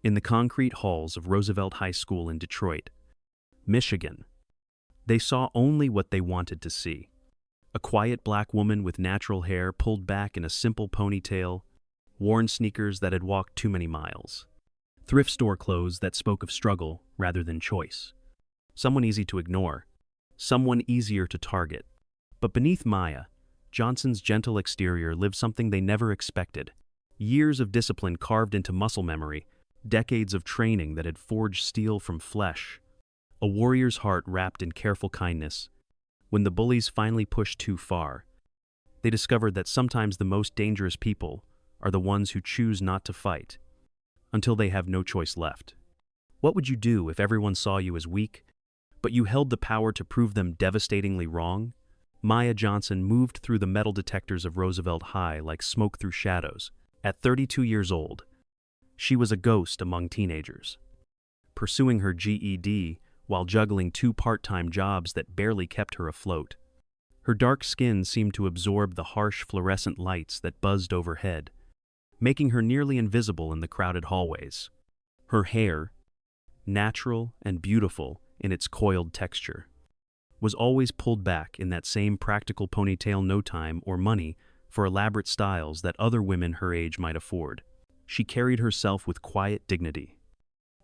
in the concrete halls of Roosevelt High School in Detroit, Michigan. They saw only what they wanted to see. A quiet black woman with natural hair pulled back in a simple ponytail, worn sneakers that had walked too many miles, thrift store clothes that spoke of struggle rather than choice. Someone easy to ignore, someone easier to target. But beneath Maya, Johnson's gentle exterior lived something they never expected. Years of discipline carved into muscle memory, decades of training that had forged steel from flesh. A warrior's heart wrapped in careful kindness. When the bullies finally pushed too far, they discovered that sometimes the most dangerous people are the ones who choose not to fight until they have no choice left. What would you do if everyone saw you as weak, but you held the power to prove them devastatingly wrong? Maya Johnson moved through the metal detectors of Roosevelt High like smoke through shadows. At 32 years old, she was a ghost among teenagers, pursuing her GED while juggling two part-time jobs that barely kept her afloat. Her dark skin seemed to absorb the harsh fluorescent lights that buzzed overhead, making her nearly invisible in the crowded hallways. Her hair, natural and beautiful in its coiled texture, was always pulled back in that same practical ponytail, no time or money for elaborate styles that other women her age might afford. She carried herself with quiet dignity,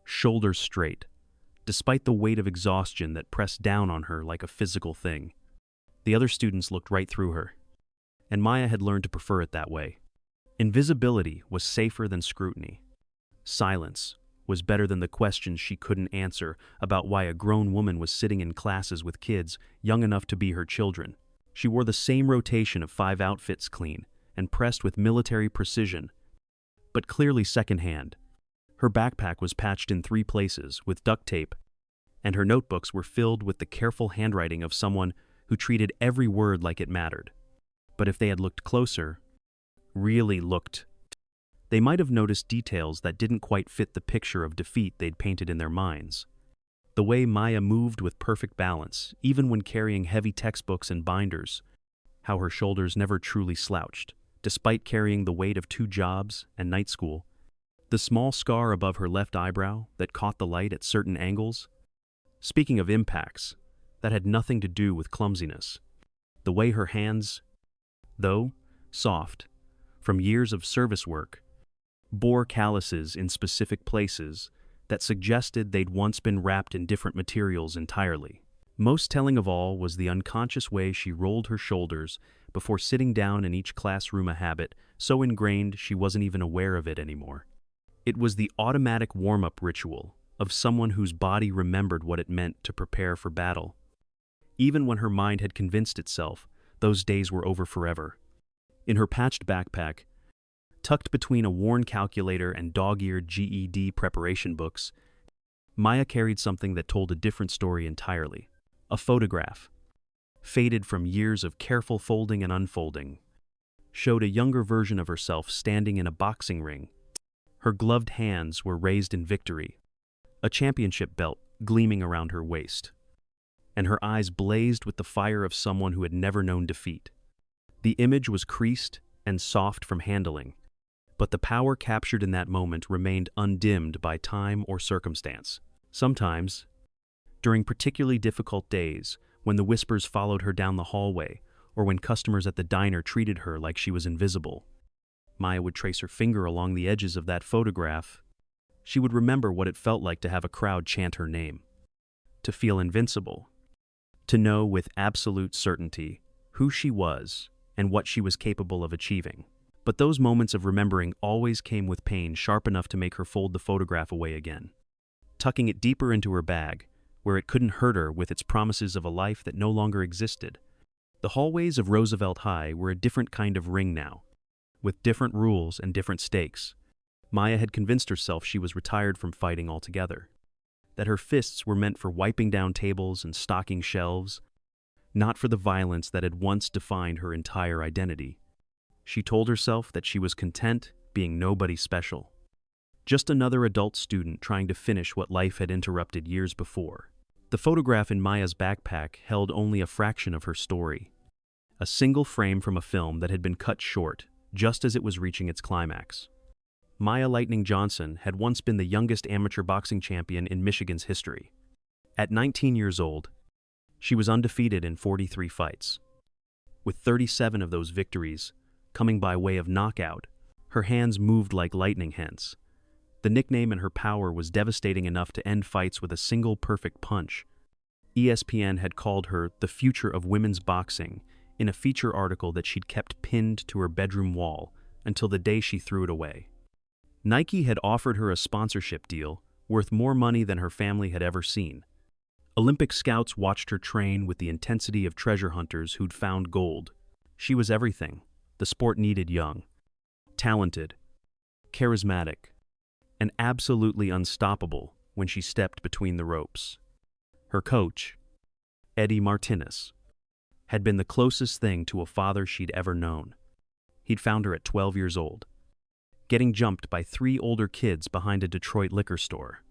shoulders straight, despite the weight of exhaustion that pressed down on her like a physical thing. The other students looked right through her, and Maya had learned to prefer it that way. Invisibility was safer than scrutiny. Silence was better than the questions she couldn't answer about why a grown woman was sitting in classes with kids young enough to be her children. She wore the same rotation of 5 outfits, clean and pressed with military precision, but clearly secondhand. Her backpack was patched in 3 places with duct tape, and her notebooks were filled with the careful handwriting of someone who treated every word like it mattered. But if they had looked closer, really looked, they might have noticed details that didn't quite fit the picture of defeat they'd painted in their minds. The way Maya moved with perfect balance, even when carrying heavy textbooks and binders, how her shoulders never truly slouched, despite carrying the weight of 2 jobs and night school. The small scar above her left eyebrow that caught the light at certain angles. Speaking of impacts, that had nothing to do with clumsiness. The way her hands, though soft, from years of service work, bore calluses in specific places that suggested they'd once been wrapped in different materials entirely. Most telling of all was the unconscious way she rolled her shoulders before sitting down in each classroom, a habit so ingrained she wasn't even aware of it anymore. It was the automatic warm-up ritual of someone whose body remembered what it meant to prepare for battle. Even when her mind had convinced itself those days were over forever. In her patched backpack, tucked between a worn calculator and dog-eared GED preparation books, Maya carried something that told a different story entirely. A photograph, faded from years of careful folding and unfolding, showed a younger version of herself standing in a boxing ring. Her gloved hands were raised in victory, a championship belt gleaming around her waist, and her eyes blazed with the fire of someone who had never known defeat. The image was creased and soft from handling, but the power captured in that moment remained undimmed by time or circumstance. Sometimes, during particularly difficult days, when the whispers followed her down the hallway, or when customers at the diner treated her like she was invisible, Maya would trace her finger along the edges of that photograph. She would remember what it felt like to have a crowd chant her name, to feel invincible, to know with absolute certainty who she was and what she was capable of achieving. But those moments of remembering always came with pain sharp enough to make her fold the photograph away again, tucking it deeper into her bag, where it couldn't hurt her with its promises of a life that no longer existed. The hallways of Roosevelt High were a different kind of ring now, with different rules and different stakes. Maya had convinced herself she was retired from fighting altogether, that her fists were meant for wiping down tables and stocking shelves, not for the violence that had once defined her entire identity. She told herself that she was content being nobody special, just another adult student trying to finish what life had interrupted years before. The photograph in Maya's backpack held only a fraction of her story, a single frame from a film that had been cut short just as it was reaching its climax. Maya Lightning Johnson had once been the youngest amateur boxing champion in Michigan's history. At 19 years old, she was undefeated in 43 fights, with 37 of those victories coming by way of knockout. Her hands moved like lightning hence. The nickname and her power was devastating enough to end fights with a single perfect punch. ESPN had called her the future of women's boxing in a feature article that she'd kept pinned to her bedroom wall until the day she threw it away. Nike had offered her a sponsorship deal worth more money than her family had ever seen. Olympic scouts watched her train with the intensity of treasure hunters who'd found gold. She was everything the sport needed: young, talented, charismatic, and absolutely unstoppable when she stepped between the ropes. Her coach, Eddie Martinez, had been the closest thing to a father she'd ever known. He'd found her at 12 years old, getting jumped by 3 older kids behind a Detroit liquor store.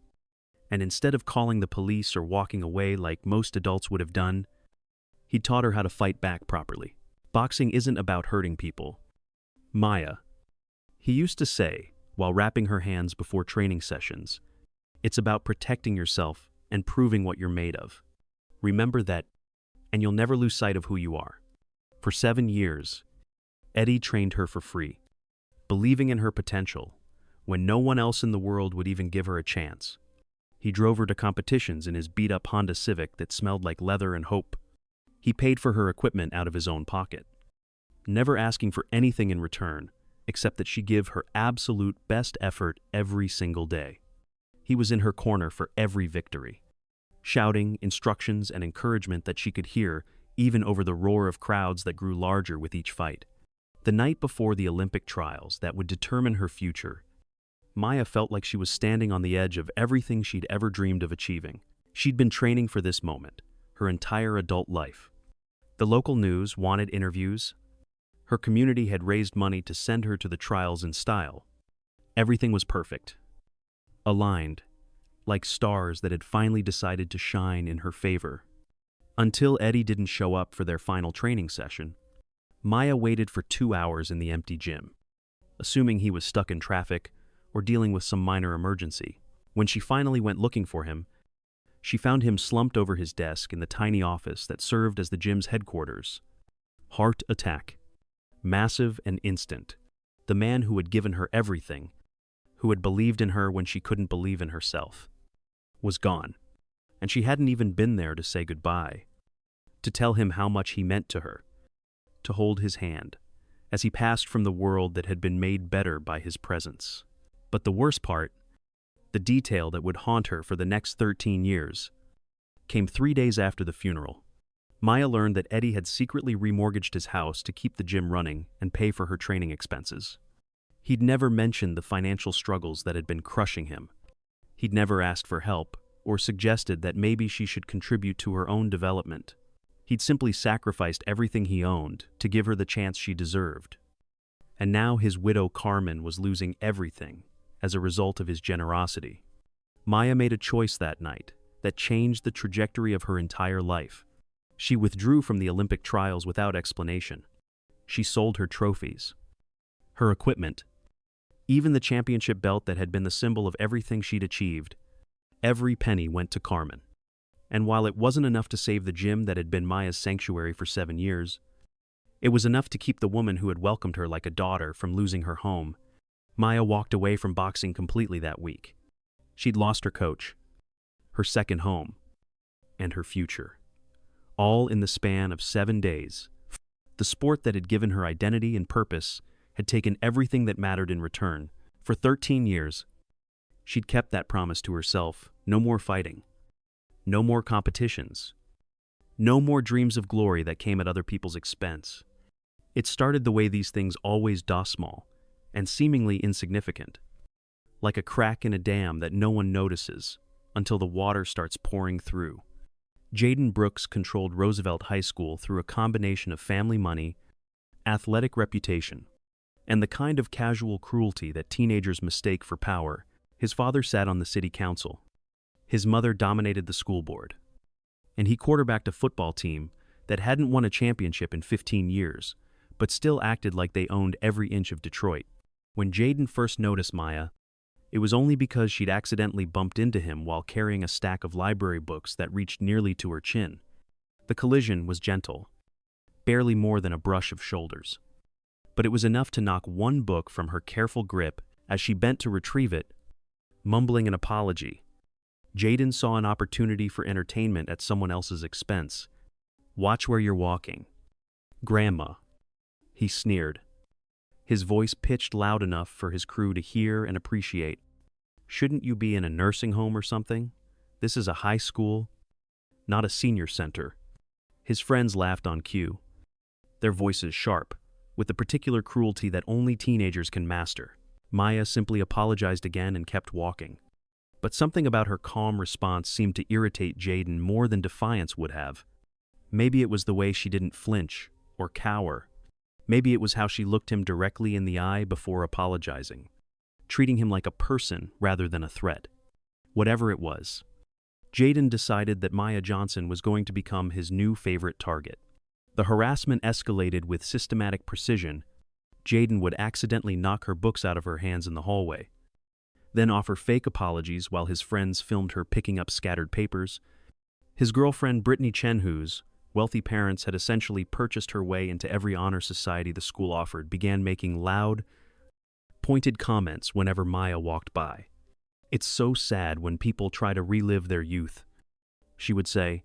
And instead of calling the police or walking away like most adults would have done, he taught her how to fight back properly. Boxing isn't about hurting people, Maya, he used to say while wrapping her hands before training sessions. It's about protecting yourself and proving what you're made of. Remember that, and you'll never lose sight of who you are. For 7 years, Eddie trained her for free, believing in her potential when no one else in the world would even give her a chance. He drove her to competitions in his beat-up Honda Civic that smelled like leather and hope. He paid for her equipment out of his own pocket, never asking for anything in return except that she give her absolute best effort every single day. He was in her corner for every victory, shouting instructions and encouragement that she could hear even over the roar of crowds that grew larger with each fight. The night before the Olympic trials that would determine her future, Maya felt like she was standing on the edge of everything she'd ever dreamed of achieving. She'd been training for this moment her entire adult life. The local news wanted interviews. Her community had raised money to send her to the trials in style. Everything was perfect, aligned, like stars that had finally decided to shine in her favor. Until Eddie didn't show up for their final training session, Maya waited for 2 hours in the empty gym, assuming he was stuck in traffic or dealing with some minor emergency. When she finally went looking for him, she found him slumped over his desk in the tiny office that served as the gym's headquarters. Heart attack. Massive and instant. The man who had given her everything, who had believed in her when she couldn't believe in herself, was gone. And she hadn't even been there to say goodbye, to tell him how much he meant to her, to hold his hand as he passed from the world that had been made better by his presence. But the worst part, the detail that would haunt her for the next 13 years, came 3 days after the funeral. Maya learned that Eddie had secretly remortgaged his house to keep the gym running and pay for her training expenses. He'd never mentioned the financial struggles that had been crushing him. He'd never asked for help or suggested that maybe she should contribute to her own development. He'd simply sacrificed everything he owned to give her the chance she deserved. And now his widow Carmen was losing everything as a result of his generosity. Maya made a choice that night that changed the trajectory of her entire life. She withdrew from the Olympic trials without explanation. She sold her trophies, her equipment, even the championship belt that had been the symbol of everything she'd achieved. Every penny went to Carmen. And while it wasn't enough to save the gym that had been Maya's sanctuary for 7 years, it was enough to keep the woman who had welcomed her like a daughter from losing her home. Maya walked away from boxing completely that week. She'd lost her coach, her second home, and her future, all in the span of 7 days. The sport that had given her identity and purpose had taken everything that mattered in return. For 13 years, she'd kept that promise to herself: no more fighting, no more competitions, no more dreams of glory that came at other people's expense. It started the way these things always do, small and seemingly insignificant, like a crack in a dam that no one notices until the water starts pouring through. Jaden Brooks controlled Roosevelt High School through a combination of family money, athletic reputation, and the kind of casual cruelty that teenagers mistake for power. His father sat on the city council. His mother dominated the school board. And he quarterbacked a football team that hadn't won a championship in 15 years, but still acted like they owned every inch of Detroit. When Jaden first noticed Maya, it was only because she'd accidentally bumped into him while carrying a stack of library books that reached nearly to her chin. The collision was gentle, barely more than a brush of shoulders. But it was enough to knock one book from her careful grip as she bent to retrieve it, mumbling an apology. Jaden saw an opportunity for entertainment at someone else's expense. "Watch where you're walking, Grandma," he sneered, his voice pitched loud enough for his crew to hear and appreciate. "Shouldn't you be in a nursing home or something? This is a high school, not a senior center." His friends laughed on cue, their voices sharp, with the particular cruelty that only teenagers can master. Maya simply apologized again and kept walking. But something about her calm response seemed to irritate Jaden more than defiance would have. Maybe it was the way she didn't flinch or cower. Maybe it was how she looked him directly in the eye before apologizing, treating him like a person rather than a threat. Whatever it was, Jaden decided that Maya Johnson was going to become his new favorite target. The harassment escalated with systematic precision. Jaden would accidentally knock her books out of her hands in the hallway, then offer fake apologies while his friends filmed her picking up scattered papers. His girlfriend Brittany Chen, whose wealthy parents had essentially purchased her way into every honor society the school offered, began making loud, pointed comments whenever Maya walked by. "It's so sad when people try to relive their youth," she would say,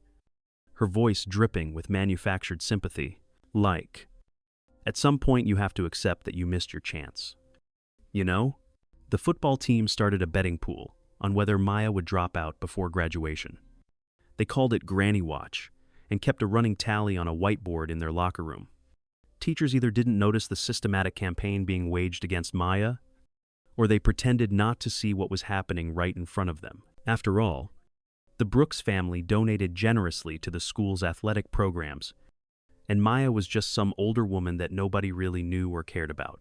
her voice dripping with manufactured sympathy. Like, "At some point you have to accept that you missed your chance. You know?" The football team started a betting pool on whether Maya would drop out before graduation. They called it Granny Watch and kept a running tally on a whiteboard in their locker room. Teachers either didn't notice the systematic campaign being waged against Maya, or they pretended not to see what was happening right in front of them. After all, the Brooks family donated generously to the school's athletic programs, and Maya was just some older woman that nobody really knew or cared about.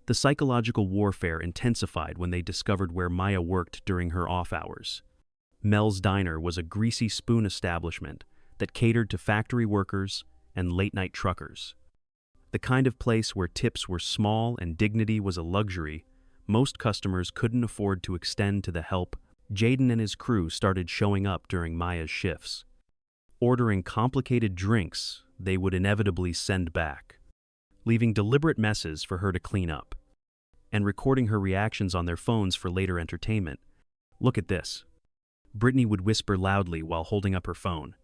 The psychological warfare intensified when they discovered where Maya worked during her off hours. Mel's Diner was a greasy spoon establishment that catered to factory workers and late-night truckers. The kind of place where tips were small and dignity was a luxury most customers couldn't afford to extend to the help. Jaden and his crew started showing up during Maya's shifts, ordering complicated drinks they would inevitably send back, leaving deliberate messes for her to clean up, and recording her reactions on their phones for later entertainment. "Look at this," Brittany would whisper loudly while holding up her phone,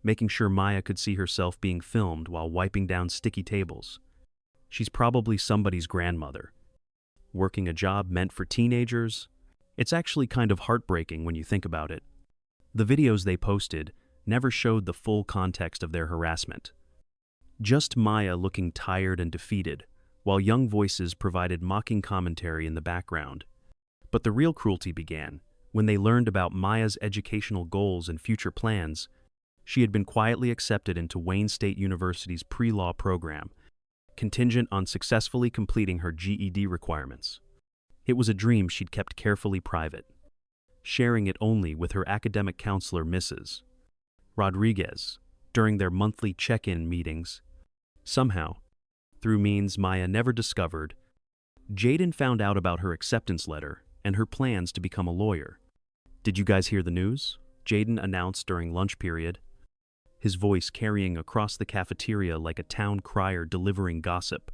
making sure Maya could see herself being filmed while wiping down sticky tables. She's probably somebody's grandmother, working a job meant for teenagers. It's actually kind of heartbreaking when you think about it. The videos they posted never showed the full context of their harassment. Just Maya looking tired and defeated, while young voices provided mocking commentary in the background. But the real cruelty began when they learned about Maya's educational goals and future plans. She had been quietly accepted into Wayne State University's pre-law program, contingent on successfully completing her GED requirements. It was a dream she'd kept carefully private, sharing it only with her academic counselor, Mrs. Rodriguez, during their monthly check-in meetings. Somehow, through means Maya never discovered, Jaden found out about her acceptance letter and her plans to become a lawyer. "Did you guys hear the news?" Jaden announced during lunch period, his voice carrying across the cafeteria like a town crier delivering gossip.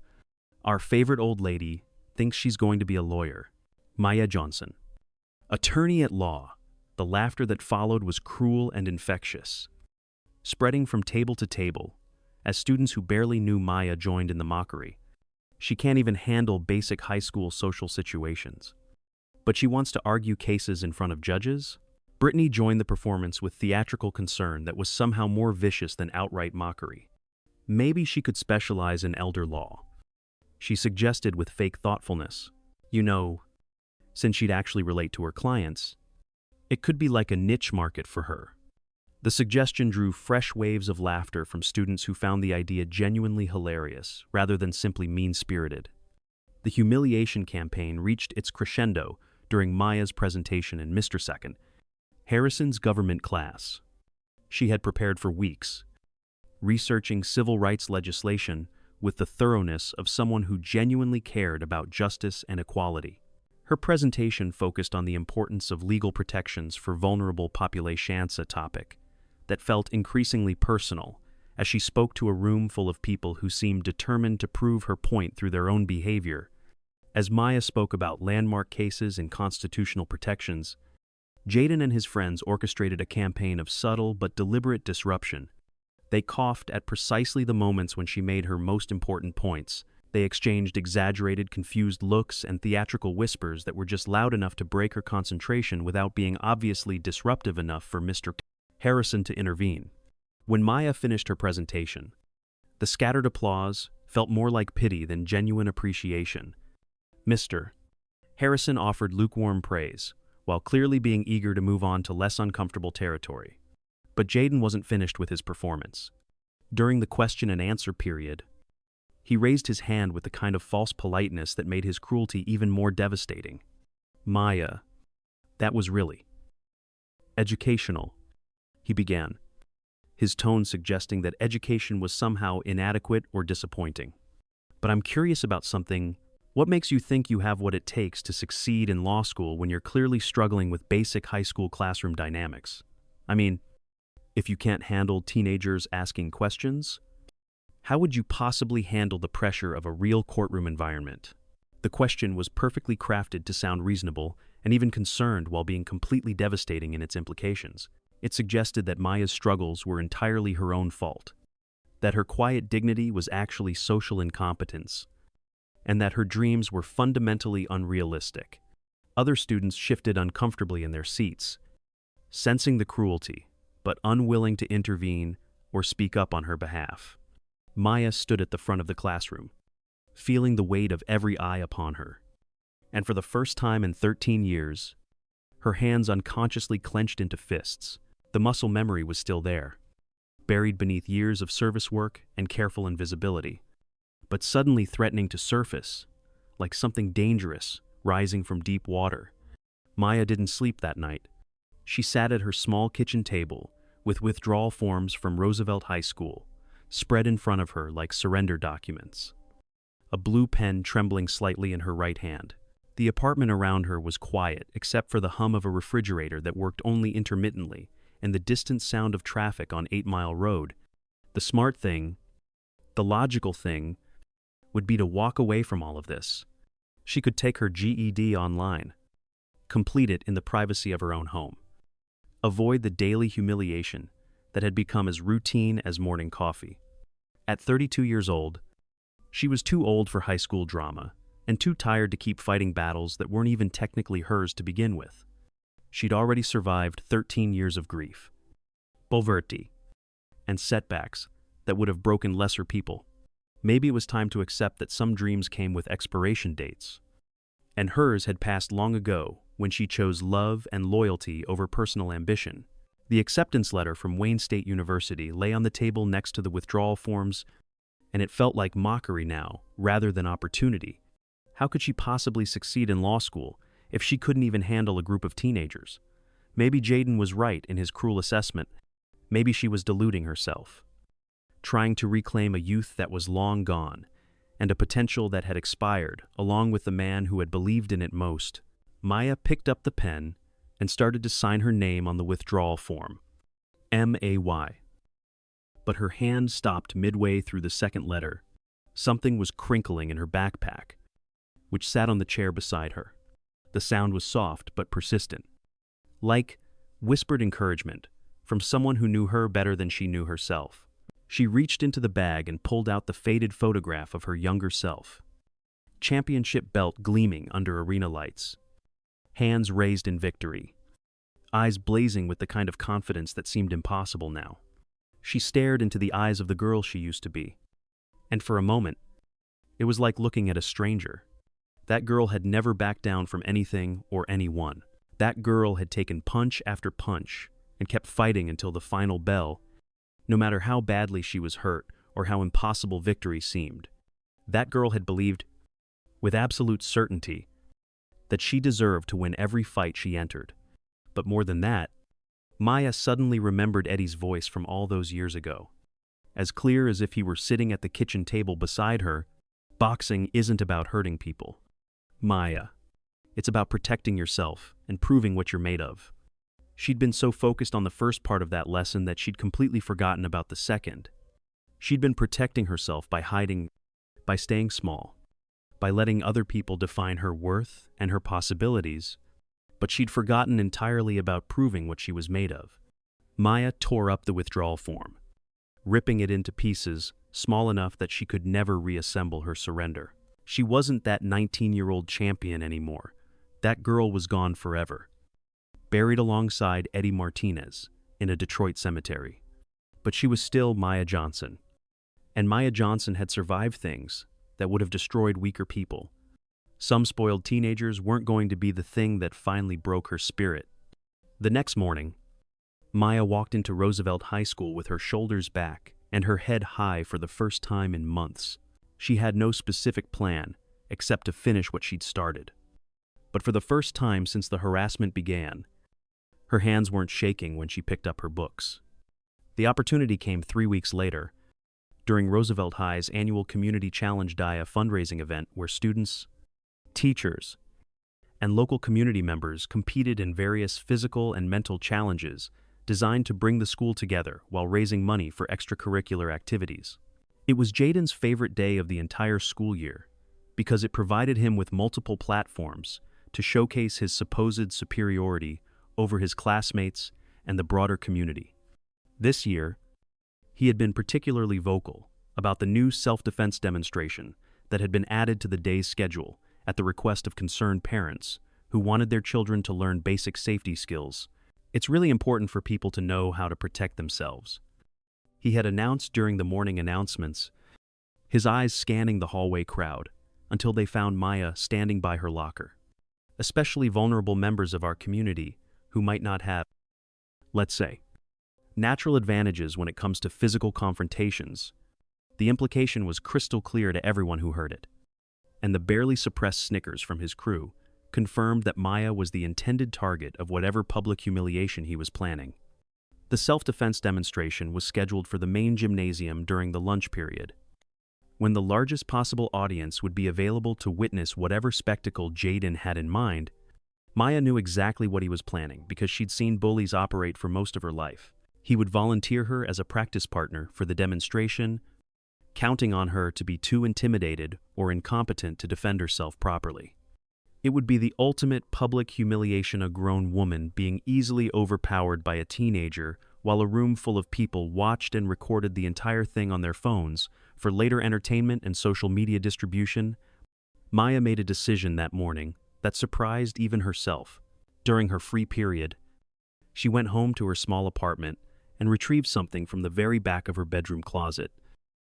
"Our favorite old lady thinks she's going to be a lawyer, Maya Johnson. Attorney at law." The laughter that followed was cruel and infectious, spreading from table to table, as students who barely knew Maya joined in the mockery. "She can't even handle basic high school social situations. But she wants to argue cases in front of judges?" Brittany joined the performance with theatrical concern that was somehow more vicious than outright mockery. Maybe she could specialize in elder law, she suggested with fake thoughtfulness. You know, since she'd actually relate to her clients, it could be like a niche market for her. The suggestion drew fresh waves of laughter from students who found the idea genuinely hilarious rather than simply mean-spirited. The humiliation campaign reached its crescendo during Maya's presentation in Mr. Second, Harrison's government class. She had prepared for weeks, researching civil rights legislation with the thoroughness of someone who genuinely cared about justice and equality. Her presentation focused on the importance of legal protections for vulnerable populations, a topic that felt increasingly personal as she spoke to a room full of people who seemed determined to prove her point through their own behavior. As Maya spoke about landmark cases and constitutional protections, Jaden and his friends orchestrated a campaign of subtle but deliberate disruption. They coughed at precisely the moments when she made her most important points. They exchanged exaggerated, confused looks and theatrical whispers that were just loud enough to break her concentration without being obviously disruptive enough for Mr. Harrison to intervene. When Maya finished her presentation, the scattered applause felt more like pity than genuine appreciation. Mr. Harrison offered lukewarm praise, while clearly being eager to move on to less uncomfortable territory. But Jaden wasn't finished with his performance. During the question and answer period, he raised his hand with the kind of false politeness that made his cruelty even more devastating. Maya, that was really educational, he began, his tone suggesting that education was somehow inadequate or disappointing. But I'm curious about something. What makes you think you have what it takes to succeed in law school when you're clearly struggling with basic high school classroom dynamics? I mean, if you can't handle teenagers asking questions, how would you possibly handle the pressure of a real courtroom environment? The question was perfectly crafted to sound reasonable and even concerned while being completely devastating in its implications. It suggested that Maya's struggles were entirely her own fault, that her quiet dignity was actually social incompetence, and that her dreams were fundamentally unrealistic. Other students shifted uncomfortably in their seats, sensing the cruelty, but unwilling to intervene or speak up on her behalf. Maya stood at the front of the classroom, feeling the weight of every eye upon her. And for the first time in 13 years, her hands unconsciously clenched into fists. The muscle memory was still there, buried beneath years of service work and careful invisibility, but suddenly threatening to surface, like something dangerous rising from deep water. Maya didn't sleep that night. She sat at her small kitchen table with withdrawal forms from Roosevelt High School spread in front of her like surrender documents, a blue pen trembling slightly in her right hand. The apartment around her was quiet except for the hum of a refrigerator that worked only intermittently and the distant sound of traffic on 8 Mile Road. The smart thing, the logical thing, would be to walk away from all of this. She could take her GED online, complete it in the privacy of her own home, avoid the daily humiliation that had become as routine as morning coffee. At 32 years old, she was too old for high school drama and too tired to keep fighting battles that weren't even technically hers to begin with. She'd already survived 13 years of grief, poverty, and setbacks that would have broken lesser people. Maybe it was time to accept that some dreams came with expiration dates, and hers had passed long ago when she chose love and loyalty over personal ambition. The acceptance letter from Wayne State University lay on the table next to the withdrawal forms, and it felt like mockery now, rather than opportunity. How could she possibly succeed in law school if she couldn't even handle a group of teenagers? Maybe Jaden was right in his cruel assessment. Maybe she was deluding herself, trying to reclaim a youth that was long gone, and a potential that had expired, along with the man who had believed in it most. Maya picked up the pen and started to sign her name on the withdrawal form, M-A-Y. But her hand stopped midway through the second letter. Something was crinkling in her backpack, which sat on the chair beside her. The sound was soft but persistent, like whispered encouragement from someone who knew her better than she knew herself. She reached into the bag and pulled out the faded photograph of her younger self, championship belt gleaming under arena lights, hands raised in victory, eyes blazing with the kind of confidence that seemed impossible now. She stared into the eyes of the girl she used to be, and for a moment, it was like looking at a stranger. That girl had never backed down from anything or anyone. That girl had taken punch after punch and kept fighting until the final bell, no matter how badly she was hurt or how impossible victory seemed. That girl had believed, with absolute certainty, that she deserved to win every fight she entered. But more than that, Maya suddenly remembered Eddie's voice from all those years ago. as clear as if he were sitting at the kitchen table beside her. Boxing isn't about hurting people, Maya. It's about protecting yourself and proving what you're made of. She'd been so focused on the first part of that lesson that she'd completely forgotten about the second. She'd been protecting herself by hiding, by staying small, by letting other people define her worth and her possibilities, but she'd forgotten entirely about proving what she was made of. Maya tore up the withdrawal form, ripping it into pieces small enough that she could never reassemble her surrender. She wasn't that 19-year-old champion anymore. That girl was gone forever, buried alongside Eddie Martinez in a Detroit cemetery. But she was still Maya Johnson, and Maya Johnson had survived things that would have destroyed weaker people. Some spoiled teenagers weren't going to be the thing that finally broke her spirit. The next morning, Maya walked into Roosevelt High School with her shoulders back and her head high for the first time in months. She had no specific plan except to finish what she'd started. But for the first time since the harassment began, her hands weren't shaking when she picked up her books. The opportunity came 3 weeks later, during Roosevelt High's annual Community Challenge Day, a fundraising event where students, teachers, and local community members competed in various physical and mental challenges designed to bring the school together while raising money for extracurricular activities. It was Jaden's favorite day of the entire school year because it provided him with multiple platforms to showcase his supposed superiority over his classmates and the broader community. This year, he had been particularly vocal about the new self-defense demonstration that had been added to the day's schedule at the request of concerned parents who wanted their children to learn basic safety skills. It's really important for people to know how to protect themselves, he had announced during the morning announcements, his eyes scanning the hallway crowd until they found Maya standing by her locker. Especially vulnerable members of our community who might not have, let's say, natural advantages when it comes to physical confrontations. The implication was crystal clear to everyone who heard it, and the barely suppressed snickers from his crew confirmed that Maya was the intended target of whatever public humiliation he was planning. The self-defense demonstration was scheduled for the main gymnasium during the lunch period, when the largest possible audience would be available to witness whatever spectacle Jaden had in mind. Maya knew exactly what he was planning because she'd seen Bullies operate for most of her life. He would volunteer her as a practice partner for the demonstration, counting on her to be too intimidated or incompetent to defend herself properly. It would be the ultimate public humiliation, a grown woman being easily overpowered by a teenager while a room full of people watched and recorded the entire thing on their phones for later entertainment and social media distribution. Maya made a decision that morning that surprised even herself. During her free period, she went home to her small apartment and retrieved something from the very back of her bedroom closet.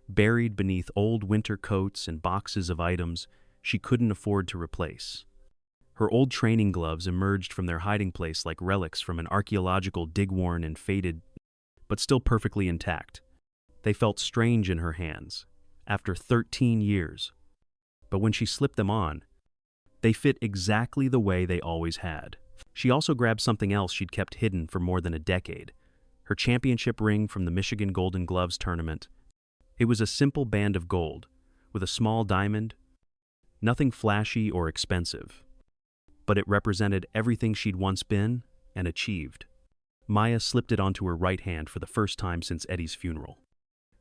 Buried beneath old winter coats and boxes of items she couldn't afford to replace, her old training gloves emerged from their hiding place like relics from an archaeological dig, worn and faded, but still perfectly intact. They felt strange in her hands, after 13 years, but when she slipped them on, they fit exactly the way they always had. She also grabbed something else she'd kept hidden for more than a decade, her championship ring from the Michigan Golden Gloves tournament. It was a simple band of gold, with a small diamond, nothing flashy or expensive, but it represented everything she'd once been and achieved. Maya slipped it onto her right hand for the first time since Eddie's funeral,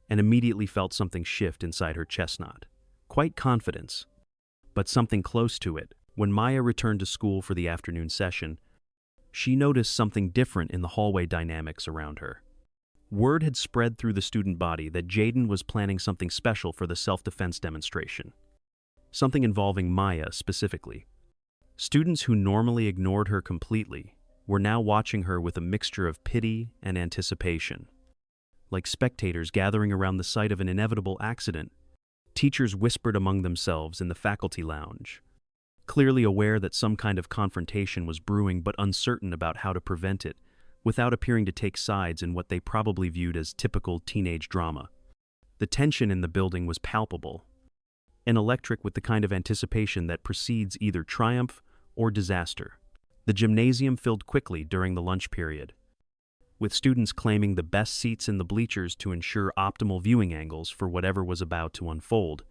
and immediately felt something shift inside her chestnut. Quite confidence, but something close to it. When Maya returned to school for the afternoon session, she noticed something different in the hallway dynamics around her. Word had spread through the student body that Jaden was planning something special for the self-defense demonstration, something involving Maya specifically. Students who normally ignored her completely were now watching her with a mixture of pity and anticipation. Like spectators gathering around the site of an inevitable accident, teachers whispered among themselves in the faculty lounge, clearly aware that some kind of confrontation was brewing but uncertain about how to prevent it, without appearing to take sides in what they probably viewed as typical teenage drama. The tension in the building was palpable, and electric with the kind of anticipation that precedes either triumph or disaster. The gymnasium filled quickly during the lunch period, with students claiming the best seats in the bleachers to ensure optimal viewing angles for whatever was about to unfold.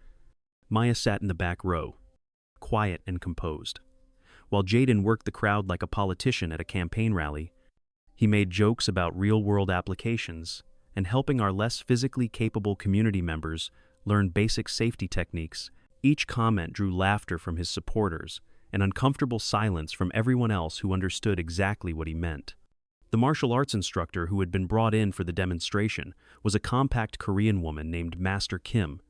Maya sat in the back row, quiet and composed. While Jaden worked the crowd like a politician at a campaign rally, he made jokes about real-world applications and helping our less physically capable community members learn basic safety techniques. Each comment drew laughter from his supporters and uncomfortable silence from everyone else who understood exactly what he meant. The martial arts instructor who had been brought in for the demonstration was a compact Korean woman named Master Kim,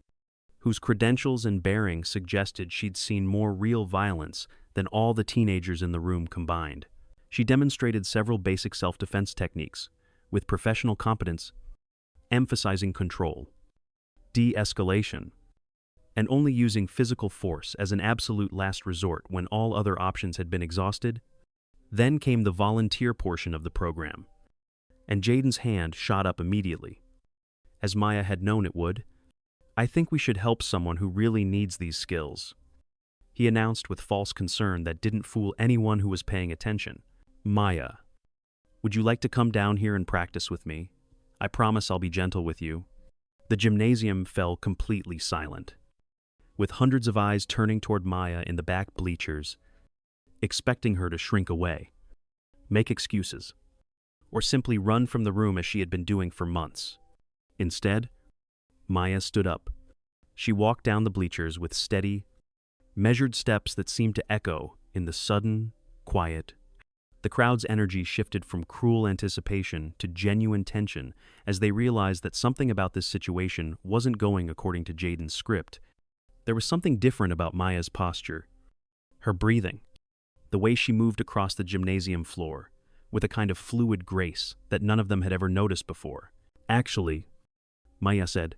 whose credentials and bearing suggested she'd seen more real violence than all the teenagers in the room combined. She demonstrated several basic self-defense techniques, with professional competence, emphasizing control, de-escalation, and only using physical force as an absolute last resort when all other options had been exhausted. Then came the volunteer portion of the program, and Jaden's hand shot up immediately. As Maya had known it would, "I think we should help someone who really needs these skills," he announced with false concern that didn't fool anyone who was paying attention. "Maya, would you like to come down here and practice with me? I promise I'll be gentle with you." The gymnasium fell completely silent, with hundreds of eyes turning toward Maya in the back bleachers, expecting her to shrink away, make excuses, or simply run from the room as she had been doing for months. Instead, Maya stood up. She walked down the bleachers with steady, measured steps that seemed to echo in the sudden quiet. The crowd's energy shifted from cruel anticipation to genuine tension as they realized that something about this situation wasn't going according to Jaden's script. There was something different about Maya's posture, her breathing, the way she moved across the gymnasium floor, with a kind of fluid grace that none of them had ever noticed before. "Actually," Maya said,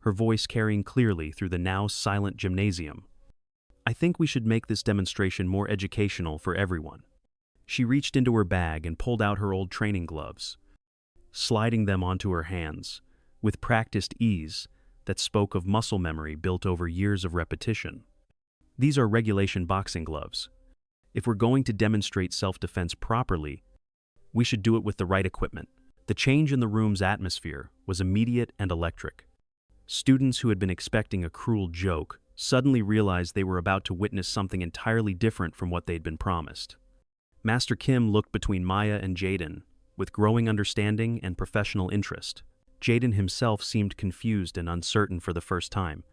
her voice carrying clearly through the now silent gymnasium, "I think we should make this demonstration more educational for everyone." She reached into her bag and pulled out her old training gloves, sliding them onto her hands, with practiced ease that spoke of muscle memory built over years of repetition. "These are regulation boxing gloves. If we're going to demonstrate self-defense properly, we should do it with the right equipment." The change in the room's atmosphere was immediate and electric. Students who had been expecting a cruel joke suddenly realized they were about to witness something entirely different from what they'd been promised. Master Kim looked between Maya and Jaden with growing understanding and professional interest. Jaden himself seemed confused and uncertain for the first time,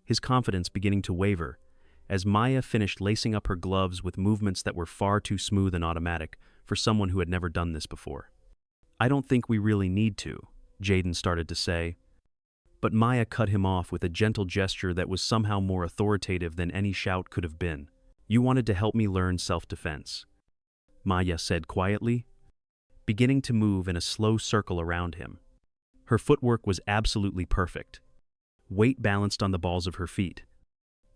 his confidence beginning to waver as Maya finished lacing up her gloves with movements that were far too smooth and automatic for someone who had never done this before. "I don't think we really need to," Jaden started to say, but Maya cut him off with a gentle gesture that was somehow more authoritative than any shout could have been. "You wanted to help me learn self-defense," Maya said quietly, beginning to move in a slow circle around him. Her footwork was absolutely perfect, weight balanced on the balls of her feet,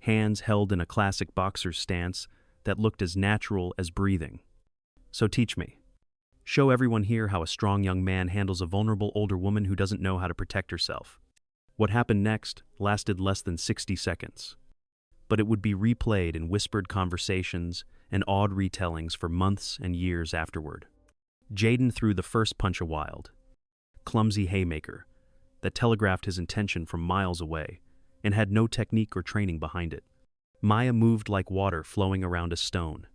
hands held in a classic boxer's stance that looked as natural as breathing. "So teach me. Show everyone here how a strong young man handles a vulnerable older woman who doesn't know how to protect herself." What happened next lasted less than 60 seconds, but it would be replayed in whispered conversations and awed retellings for months and years afterward. Jaden threw the first punch a wild, clumsy haymaker that telegraphed his intention from miles away and had no technique or training behind it. Maya moved like water flowing around a stone,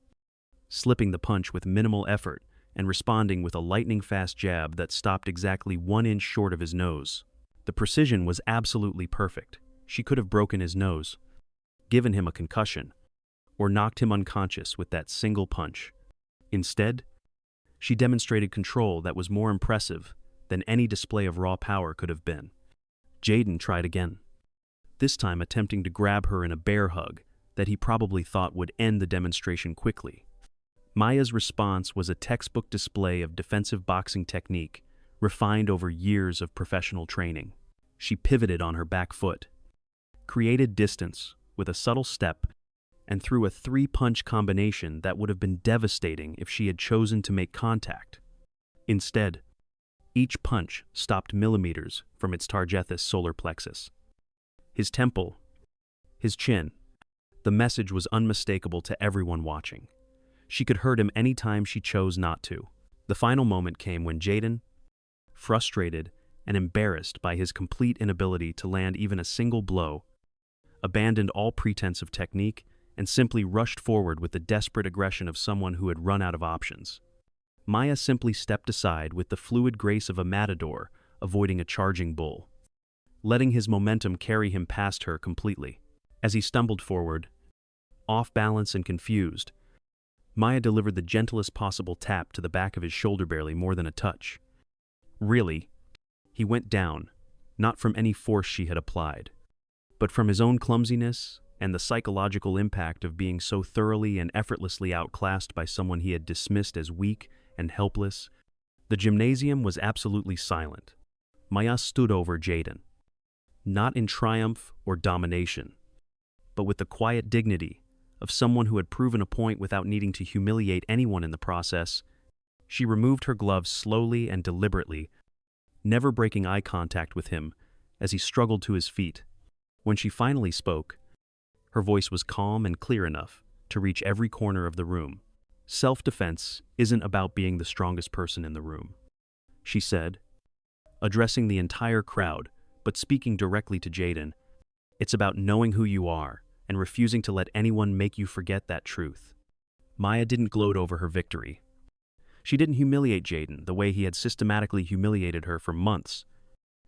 slipping the punch with minimal effort and responding with a lightning-fast jab that stopped exactly 1 inch short of his nose. The precision was absolutely perfect. She could have broken his nose, given him a concussion, or knocked him unconscious with that single punch. Instead, she demonstrated control that was more impressive than any display of raw power could have been. Jaden tried again, this time attempting to grab her in a bear hug that he probably thought would end the demonstration quickly. Maya's response was a textbook display of defensive boxing technique, refined over years of professional training. She pivoted on her back foot, created distance with a subtle step, and threw a 3-punch combination that would have been devastating if she had chosen to make contact. Instead, each punch stopped millimeters from its targetous solar plexus. His temple, his chin. The message was unmistakable to everyone watching. She could hurt him any time she chose not to. The final moment came when Jaden, frustrated and embarrassed by his complete inability to land even a single blow, abandoned all pretense of technique and simply rushed forward with the desperate aggression of someone who had run out of options. Maya simply stepped aside with the fluid grace of a matador avoiding a charging bull, letting his momentum carry him past her completely. As he stumbled forward, off balance and confused, Maya delivered the gentlest possible tap to the back of his shoulder, barely more than a touch. Really, he went down, not from any force she had applied, but from his own clumsiness and the psychological impact of being so thoroughly and effortlessly outclassed by someone he had dismissed as weak and helpless. The gymnasium was absolutely silent. Maya stood over Jaden, not in triumph or domination, but with the quiet dignity of someone who had proven a point without needing to humiliate anyone in the process. She removed her gloves slowly and deliberately, never breaking eye contact with him as he struggled to his feet. When she finally spoke, her voice was calm and clear enough to reach every corner of the room. "Self-defense isn't about being the strongest person in the room," she said, addressing the entire crowd, but speaking directly to Jaden. "It's about knowing who you are and refusing to let anyone make you forget that truth." Maya didn't gloat over her victory. She didn't humiliate Jaden the way he had systematically humiliated her for months.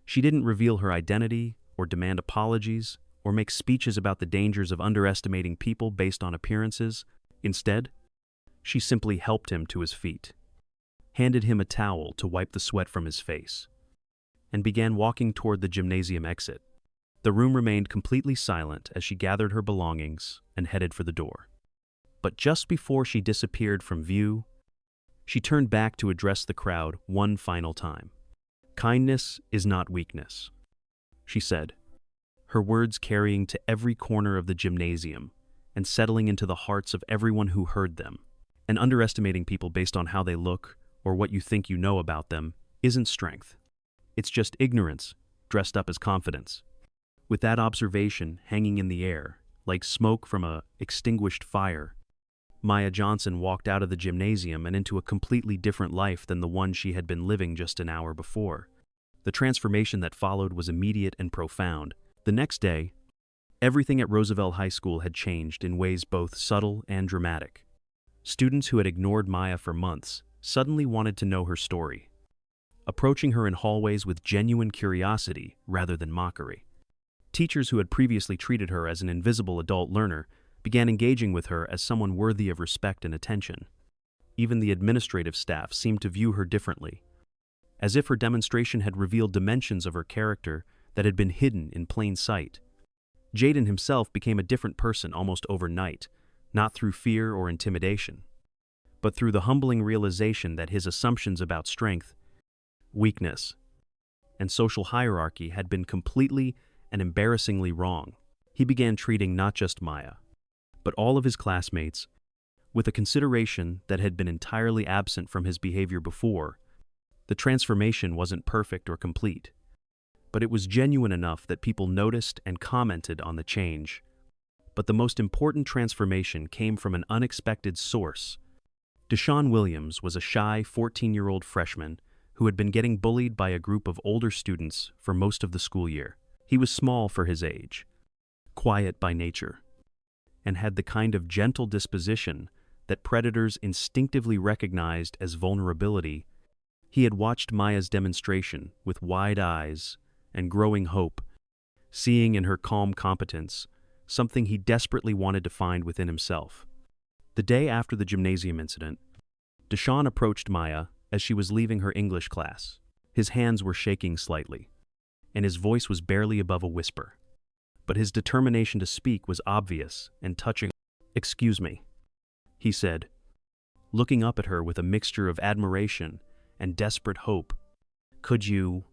She didn't reveal her identity or demand apologies or make speeches about the dangers of underestimating people based on appearances. Instead, she simply helped him to his feet, handed him a towel to wipe the sweat from his face, and began walking toward the gymnasium exit. The room remained completely silent as she gathered her belongings and headed for the door. But just before she disappeared from view, she turned back to address the crowd one final time. "Kindness is not weakness," she said, her words carrying to every corner of the gymnasium and settling into the hearts of everyone who heard them. "And underestimating people based on how they look or what you think you know about them isn't strength. It's just ignorance dressed up as confidence." With that observation hanging in the air, like smoke from a extinguished fire, Maya Johnson walked out of the gymnasium and into a completely different life than the one she had been living just an hour before. The transformation that followed was immediate and profound. The next day, everything at Roosevelt High School had changed in ways both subtle and dramatic. Students who had ignored Maya for months suddenly wanted to know her story, approaching her in hallways with genuine curiosity rather than mockery. Teachers who had previously treated her as an invisible adult learner began engaging with her as someone worthy of respect and attention. Even the administrative staff seemed to view her differently, as if her demonstration had revealed dimensions of her character that had been hidden in plain sight. Jaden himself became a different person almost overnight, not through fear or intimidation, but through the humbling realization that his assumptions about strength, weakness, and social hierarchy had been completely and embarrassingly wrong. He began treating not just Maya, but all of his classmates with a consideration that had been entirely absent from his behavior before. The transformation wasn't perfect or complete, but it was genuine enough that people noticed and commented on the change. But the most important transformation came from an unexpected source. Deshaun Williams was a shy 14-year-old freshman who had been getting bullied by a group of older students for most of the school year. He was small for his age, quiet by nature, and had the kind of gentle disposition that predators instinctively recognized as vulnerability. He had watched Maya's demonstration with wide eyes and growing hope, seeing in her calm competence something he desperately wanted to find within himself. The day after the gymnasium incident, Deshaun approached Maya as she was leaving her English class. His hands were shaking slightly, and his voice was barely above a whisper. But his determination to speak was obvious and touching. "Excuse me," he said, looking up at her with a mixture of admiration and desperate hope. "Could you...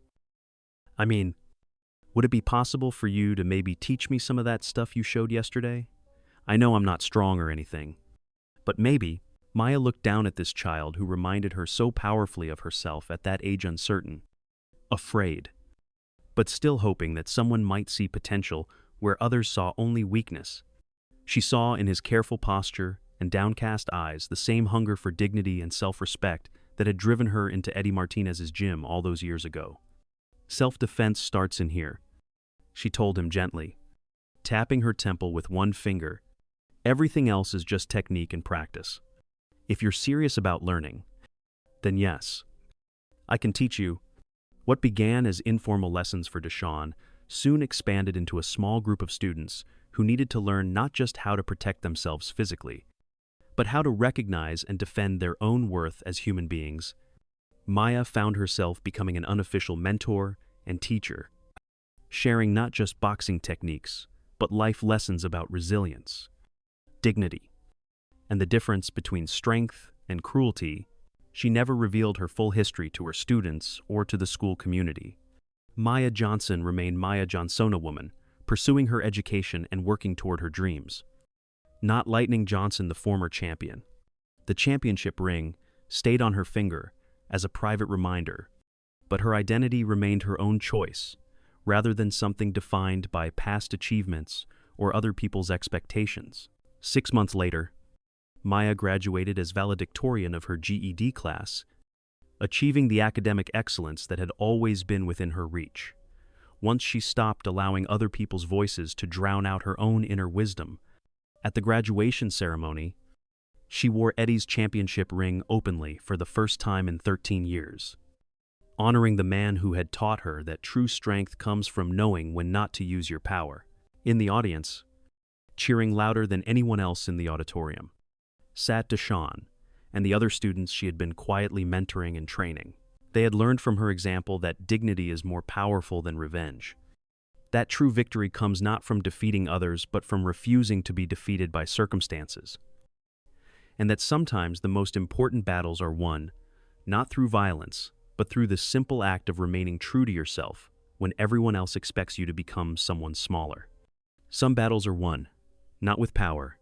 would it be possible for you to maybe teach me some of that stuff you showed yesterday? I know I'm not strong or anything, but maybe." Maya looked down at this child who reminded her so powerfully of herself at that age, uncertain, afraid, but still hoping that someone might see potential where others saw only weakness. She saw in his careful posture and downcast eyes the same hunger for dignity and self-respect that that had driven her into Eddie Martinez's gym all those years ago. Self-defense starts in here, she told him gently, tapping her temple with one finger. Everything else is just technique and practice. If you're serious about learning, then yes, I can teach you. What began as informal lessons for Deshawn soon expanded into a small group of students who needed to learn not just how to protect themselves physically, but how to recognize and defend their own worth as human beings. Maya found herself becoming an unofficial mentor and teacher, sharing not just boxing techniques, but life lessons about resilience, dignity, and the difference between strength and cruelty. She never revealed her full history to her students or to the school community. Maya Johnson remained Maya Johnsona woman, pursuing her education and working toward her dreams. Not Lightning Johnson, the former champion. The championship ring stayed on her finger as a private reminder, but her identity remained her own choice, rather than something defined by past achievements or other people's expectations. 6 months later, Maya graduated as valedictorian of her GED class, achieving the academic excellence that had always been within her reach. Once she stopped allowing other people's voices to drown out her own inner wisdom. At the graduation ceremony, she wore Eddie's championship ring openly for the first time in 13 years, honoring the man who had taught her that true strength comes from knowing when not to use your power. In the audience, cheering louder than anyone else in the auditorium, sat Deshawn and the other students she had been quietly mentoring and training. They had learned from her example that dignity is more powerful than revenge. That true victory comes not from defeating others, but from refusing to be defeated by circumstances. And that sometimes the most important battles are won, not through violence, but through the simple act of remaining true to yourself when everyone else expects you to become someone smaller. Some battles are won, not with power,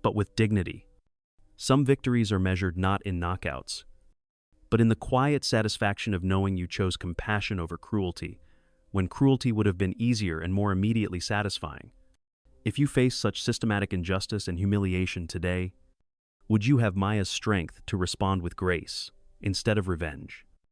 but with dignity. Some victories are measured not in knockouts, but in the quiet satisfaction of knowing you chose compassion over cruelty, when cruelty would have been easier and more immediately satisfying. If you face such systematic injustice and humiliation today, would you have Maya's strength to respond with grace instead of revenge?